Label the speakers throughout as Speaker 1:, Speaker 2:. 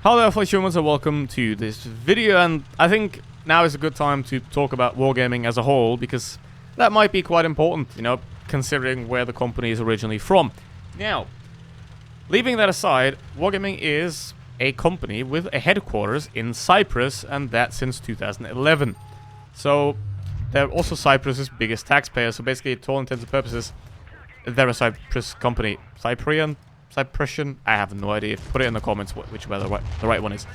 Speaker 1: Hello there, fellow humans, and welcome to this video. And I think now is a good time to talk about Wargaming as a whole, because that might be quite important, you know, considering where the company is originally from. Now, leaving that aside, Wargaming is a company with a headquarters in Cyprus, and that since 2011. So, they're also Cyprus's biggest taxpayer, so basically, to all intents and purposes, they're a Cyprus company. Cyprian? I have no idea. Put it in the comments which way the right one is.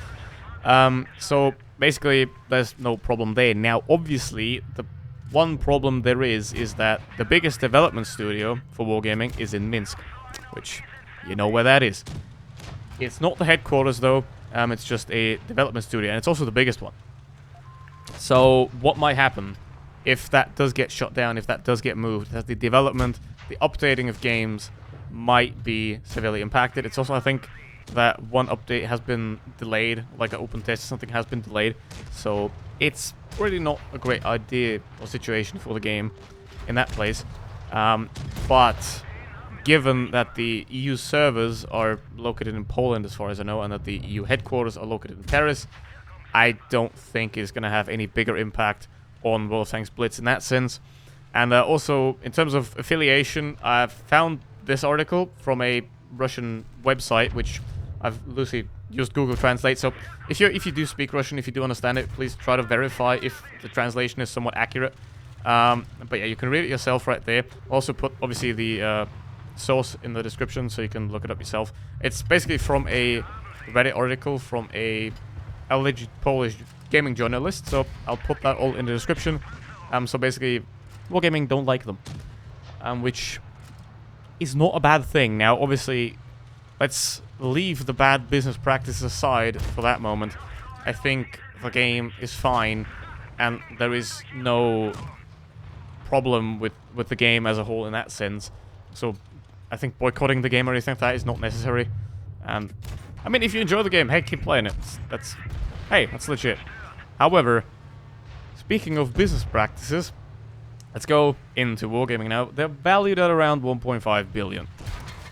Speaker 1: So basically, there's no problem there. Now, obviously, the one problem there is that the biggest development studio for Wargaming is in Minsk, which you know where that is. It's not the headquarters though. It's just a development studio, and it's also the biggest one. So what might happen if that does get shut down? If that does get moved, that the development, the updating of games might be severely impacted. It's also, I think, that one update has been delayed, like an open test or something has been delayed. So it's really not a great idea or situation for the game in that place. But given that the EU servers are located in Poland, as far as I know, and that the EU headquarters are located in Paris, I don't think it's going to have any bigger impact on World of Tanks Blitz in that sense. And also, in terms of affiliation, I've found this article from a Russian website, which I've loosely used Google Translate. So if you do speak Russian, if you do understand it, please try to verify if the translation is somewhat accurate. But yeah, you can read it yourself right there. Also put obviously the source in the description so you can look it up yourself. It's basically from a Reddit article from a alleged Polish gaming journalist. So I'll put that all in the description. So basically, Wargaming don't like them, which is not a bad thing. Now, obviously, let's leave the bad business practices aside for that moment. I think the game is fine, and there is no problem with the game as a whole in that sense. So, I think boycotting the game or anything like that is not necessary. And, I mean, if you enjoy the game, hey, keep playing it. That's legit. However, speaking of business practices, let's go into Wargaming now. They're valued at around 1.5 billion,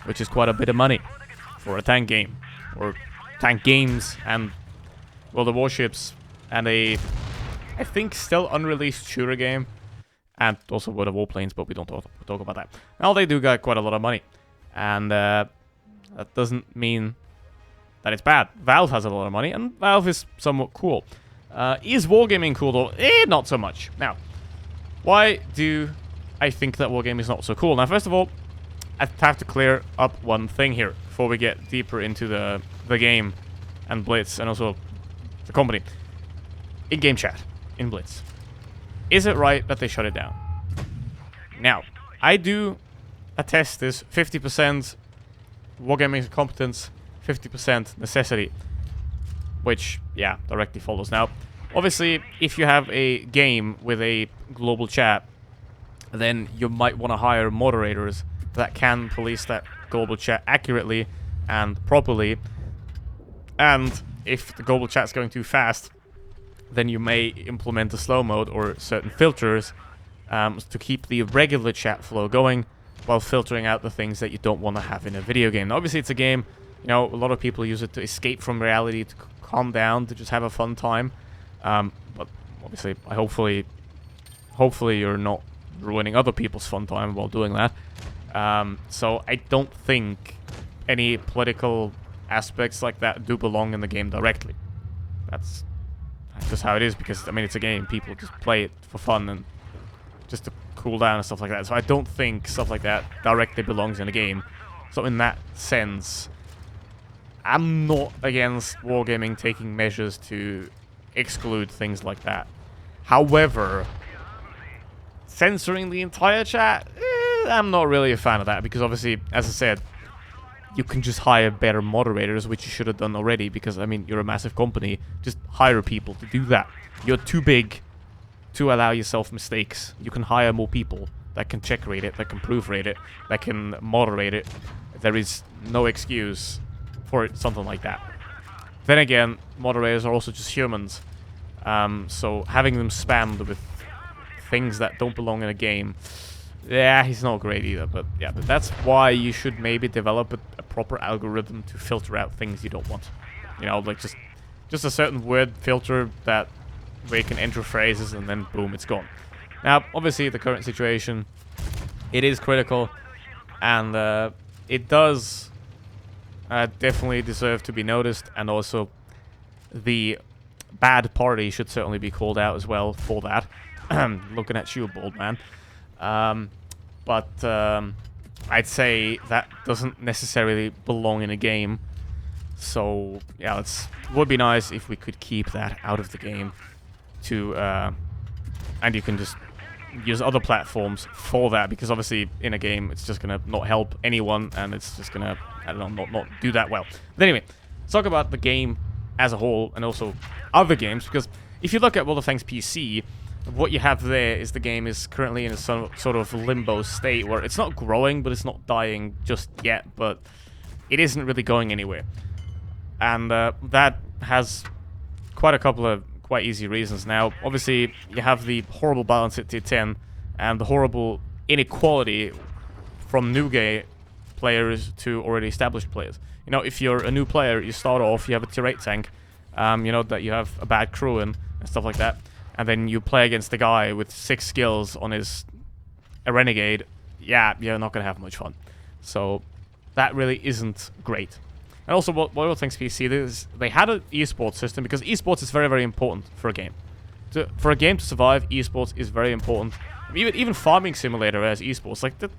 Speaker 1: which is quite a bit of money for a tank game, or tank games, and, well, the warships, and a, I think, still unreleased shooter game, and also World of Warplanes, but we don't talk about that. Now, they do got quite a lot of money, and that doesn't mean that it's bad. Valve has a lot of money, and Valve is somewhat cool. Is Wargaming cool, though? Not so much. Now, why do I think that Wargaming is not so cool? Now, first of all, I have to clear up one thing here before we get deeper into the game and Blitz and also the company. In-game chat in Blitz. Is it right that they shut it down? Now, I do attest this 50% Wargaming competence, 50% necessity, which, yeah, directly follows. Now, obviously, if you have a game with a global chat, then you might want to hire moderators that can police that global chat accurately and properly. And if the global chat's going too fast, then you may implement a slow mode or certain filters to keep the regular chat flow going while filtering out the things that you don't want to have in a video game. Now, obviously, it's a game, you know, a lot of people use it to escape from reality, to calm down, to just have a fun time. But obviously, hopefully you're not ruining other people's fun time while doing that. So I don't think any political aspects like that do belong in the game directly. That's just how it is, because, I mean, it's a game. People just play it for fun and just to cool down and stuff like that. So I don't think stuff like that directly belongs in a game. So in that sense, I'm not against Wargaming taking measures to exclude things like that. However, censoring the entire chat, I'm not really a fan of that, because obviously, as I said, you can just hire better moderators, which you should have done already, because, I mean, you're a massive company. Just hire people to do that. You're too big to allow yourself mistakes. You can hire more people that can check rate it, that can proofread it, that can moderate it. There is no excuse for something like that. Then again, moderators are also just humans. So having them spammed with things that don't belong in a game, yeah, he's not great either. But yeah, that's why you should maybe develop a proper algorithm to filter out things you don't want. You know, like just a certain word filter that where you can enter phrases and then boom, it's gone. Now, obviously, the current situation, it is critical, and it does definitely deserve to be noticed, and also the bad party should certainly be called out as well for that. Looking at you, bold man. But I'd say that doesn't necessarily belong in a game. So yeah, would be nice if we could keep that out of the game. And you can just use other platforms for that, because obviously in a game it's just gonna not help anyone, and it's just gonna, I don't know, not do that well. But anyway, let's talk about the game as a whole and also other games, because if you look at World of Tanks PC, what you have there is the game is currently in a sort of limbo state where it's not growing, but it's not dying just yet, but it isn't really going anywhere. And that has quite a couple of quite easy reasons. Now, obviously, you have the horrible balance at tier 10 and the horrible inequality from new game players to already established players. You know, if you're a new player, you start off, you have a tier 8 tank, you know, that you have a bad crew in and stuff like that, and then you play against the guy with 6 skills on a renegade. Yeah, you're not going to have much fun. So that really isn't great. And also, World of Tanks PC, they had an esports system, because esports is very, very important for a game. For a game to survive, esports is very important. Even Farming Simulator as esports. Like, the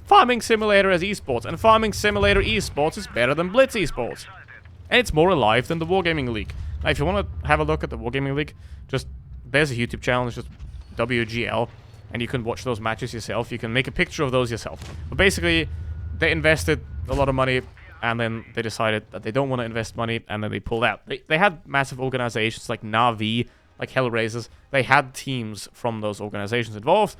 Speaker 1: Farming Simulator as esports, and Farming Simulator esports is better than Blitz esports. And it's more alive than the Wargaming League. Now, if you want to have a look at the Wargaming League, there's a YouTube channel, it's just WGL, and you can watch those matches yourself. You can make a picture of those yourself. But basically, they invested a lot of money, and then they decided that they don't want to invest money, and then they pulled out. They had massive organizations like Na'Vi, like Hellraisers. They had teams from those organizations involved,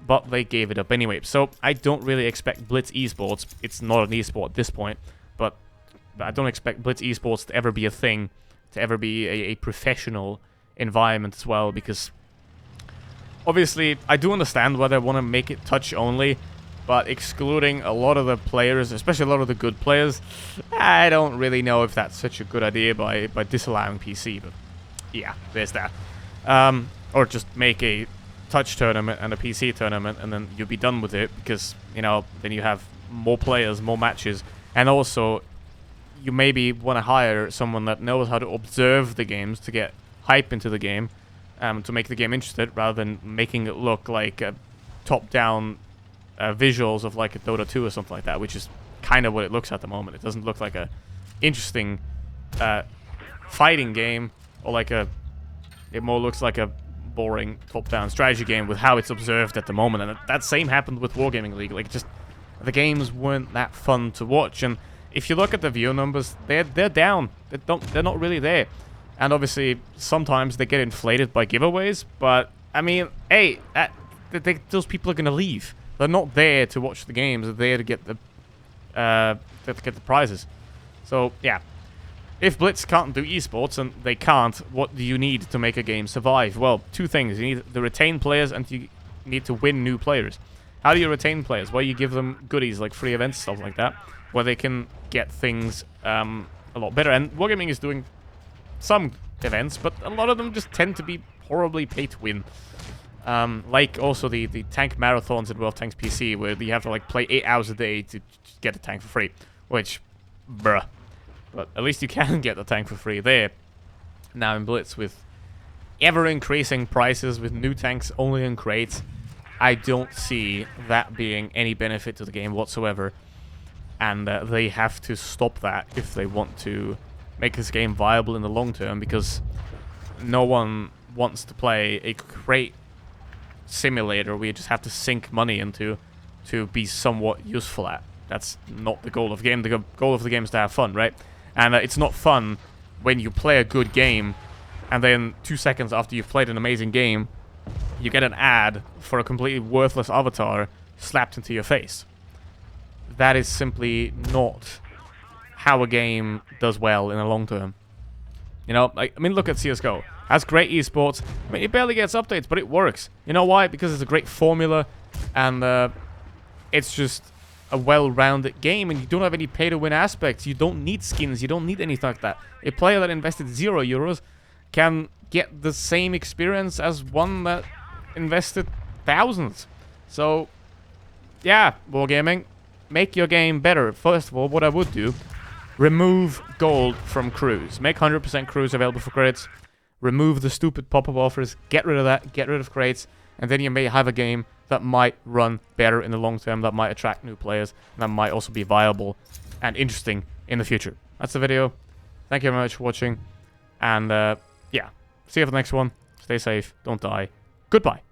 Speaker 1: but they gave it up anyway. So I don't really expect Blitz esports. It's not an esport at this point, but I don't expect Blitz esports to ever be a thing, to ever be a professional environment as well, because obviously I do understand why they want to make it touch only, but excluding a lot of the players, especially a lot of the good players, I don't really know if that's such a good idea by disallowing PC, but yeah, there's that. Or just make a touch tournament and a PC tournament, and then you'll be done with it, because, you know, then you have more players, more matches, and also you maybe want to hire someone that knows how to observe the games to get hype into the game, to make the game interested, rather than making it look like a top-down visuals of like a Dota 2 or something like that, which is kind of what it looks at the moment. It doesn't look like a interesting fighting game, or like it more looks like a boring top-down strategy game with how it's observed at the moment. And that same happened with Wargaming League. Like, just the games weren't that fun to watch. And if you look at the view numbers, they're down. They're not really there. And obviously, sometimes they get inflated by giveaways. But I mean, hey, those people are gonna leave. They're not there to watch the games. They're there to get the prizes. So yeah, if Blitz can't do esports, and they can't, what do you need to make a game survive? Well, 2 things. You need to retain players, and you need to win new players. How do you retain players? Well, you give them goodies like free events, stuff like that, where they can get things a lot better. And Wargaming is doing some events, but a lot of them just tend to be horribly pay to win. Like also the tank marathons in World of Tanks PC, where you have to like play 8 hours a day to get a tank for free, which, bruh. But at least you can get the tank for free there. Now in Blitz, with ever-increasing prices, with new tanks only in crates, I don't see that being any benefit to the game whatsoever. And they have to stop that if they want to make this game viable in the long term, because no one wants to play a crate simulator where you just have to sink money into to be somewhat useful at. That's not the goal of the game. The goal of the game is to have fun, right? And it's not fun when you play a good game, and then 2 seconds after you've played an amazing game, you get an ad for a completely worthless avatar slapped into your face. That is simply not how a game does well in the long term. You know, I mean, look at CSGO. Has great esports. I mean, it barely gets updates, but it works. You know why? Because it's a great formula, and it's just a well-rounded game, and you don't have any pay-to-win aspects. You don't need skins. You don't need anything like that. A player that invested €0 can get the same experience as one that invested thousands. So, yeah, Wargaming, make your game better. First of all, what I would do, remove gold from crews. Make 100% crews available for crates. Remove the stupid pop-up offers. Get rid of that. Get rid of crates. And then you may have a game that might run better in the long term, that might attract new players, and that might also be viable and interesting in the future. That's the video. Thank you very much for watching. And, yeah, see you for the next one. Stay safe. Don't die. Goodbye.